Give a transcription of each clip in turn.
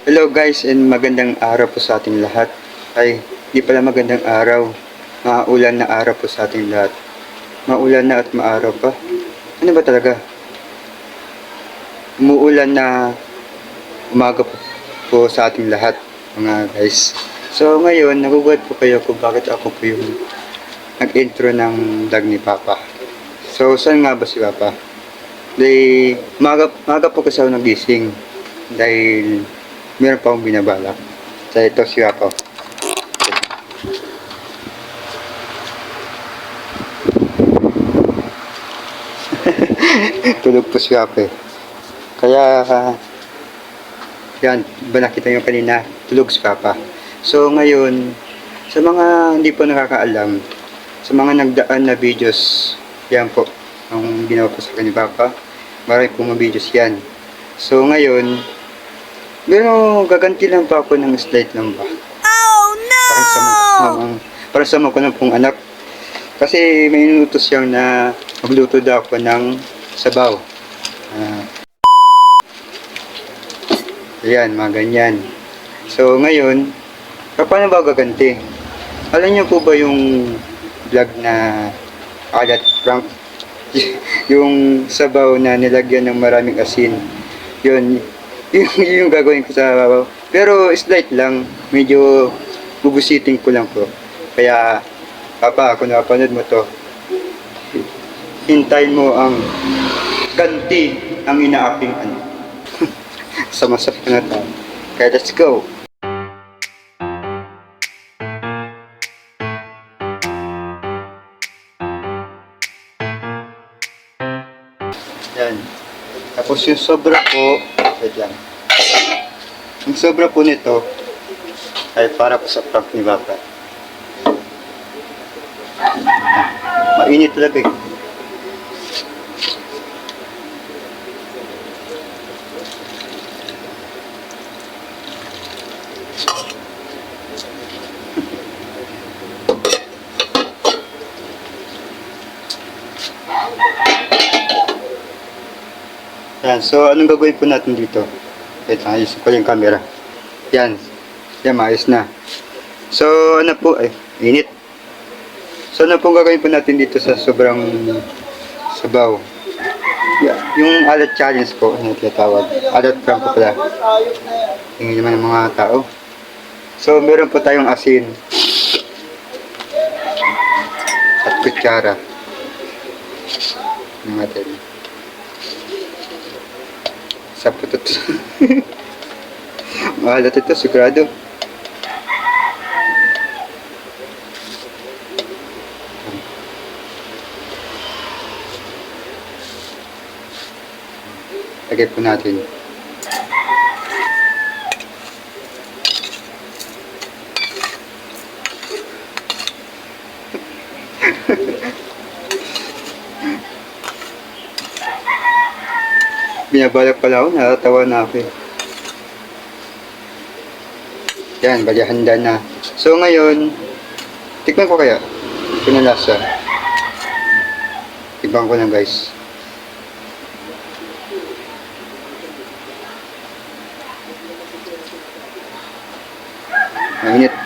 Hello guys and magandang araw po sa ating lahat. Ay, di pala magandang araw. Maulan na araw po sa ating lahat. Maulan na at maaraw pa. Ano ba talaga? Umuulan na umaga po sa ating lahat mga guys. So ngayon, nagugulat po kayo kung bakit ako po yung nag-intro ng vlog ni Papa. So saan nga ba si Papa? Dahil maga po kasi ako nagising. Dahil meron pa akong binabalak. So ito si Papa. Tulog po si Papa. Kaya yan, ba nakita nyo kanina, tulog si Papa. So ngayon, sa mga hindi po nakakaalam, sa mga nagdaan na videos, yan po, ang ginawa po sa akin ni Papa. Marami pong videos yan. So ngayon, pero gaganti lang pa ako ng slide lang ba? Oh no! Para sa mga ko ng pong anak. Kasi may inutos siyang na magluto daw ako ng sabaw. Ayan, mga ganyan. So ngayon, paano ba gaganti? Alam niyo po ba yung vlog na alat prank? Yung sabaw na nilagyan ng maraming asin. Yun, yung gagawin ko sa babaw. Pero slight lang, medyo bubusiting ko lang po. Kaya, Papa, kung napanood mo to, hintayin mo ang ganti ang inaaping ano. Samasap ko na to. Kaya let's go! Yan. Tapos yung sobra po, wait lang. Yung sobra po nito ay para po sa prank ni Papa. Mainit talaga eh. Yan, so anong gagawin po natin dito? Wait lang, ayusin ko yung camera. Yan. Yan, maayos na. So, ano po, init. So, ano pong gagawin po natin dito sa sobrang sabaw? Yeah, yung alat challenge po, ano tinatawag? Alat prank po pala. Tingin naman ng mga tao. So, meron po tayong asin. At kutsara. Ano natin? Sa putot. Maalat ito, sigurado. Lagay po natin. Binabalak pala ako, natatawa na ako eh. Yan, bali handa na. So ngayon, tikman ko kaya kung ang lasa. Tikman ko lang guys. Mainit.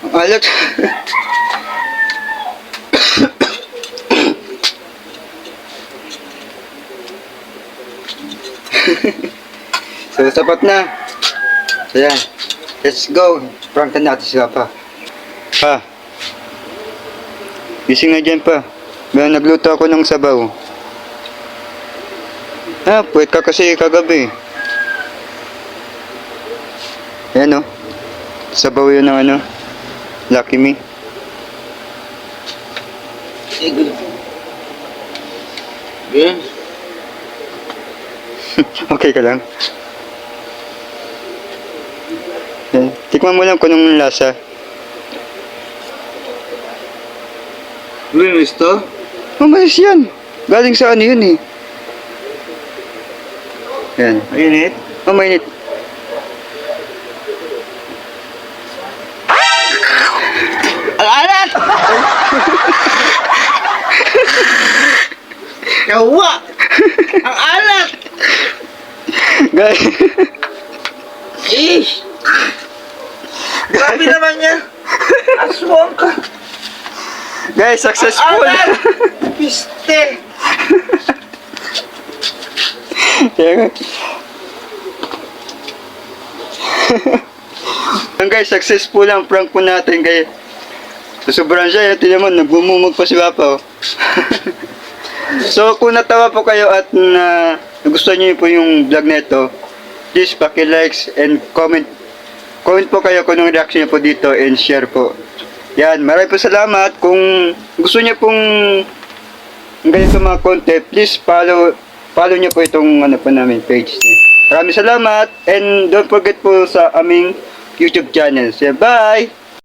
Ang alat. So, sapat na. So, yan. Let's go. Prankan natin si Papa. Pa. Gising na dyan pa. May nagluto ako ng sabaw. Puwet ka kasi kagabi. Ayan o. Sabaw yun ng ano. Lucky Me. Good. Okay ka lang? Yan. Tikman mo lang kung anong lasa. Linis to? Mamayos yan. Galing sa ano yun eh. Yan. Mainit? Mainit. Guys, Ish! Grabe naman yan! Aswang ka! guys, successful. Aral! Piste! Yan. Yan guys, successful ang prank po natin kaya sobrang siya, tingnan mo, nagmumumog pa si Papa oh. So kung natawa po kayo at gusto niyo po yung vlog na ito, please paki-likes and comment po kayo kung anong reaction niyo po dito and share po. Yan, maraming po salamat. Kung gusto niyo pong ganito mga content, please follow niyo po itong ano po namin page. Maraming salamat and don't forget po sa aming YouTube channel. So, bye!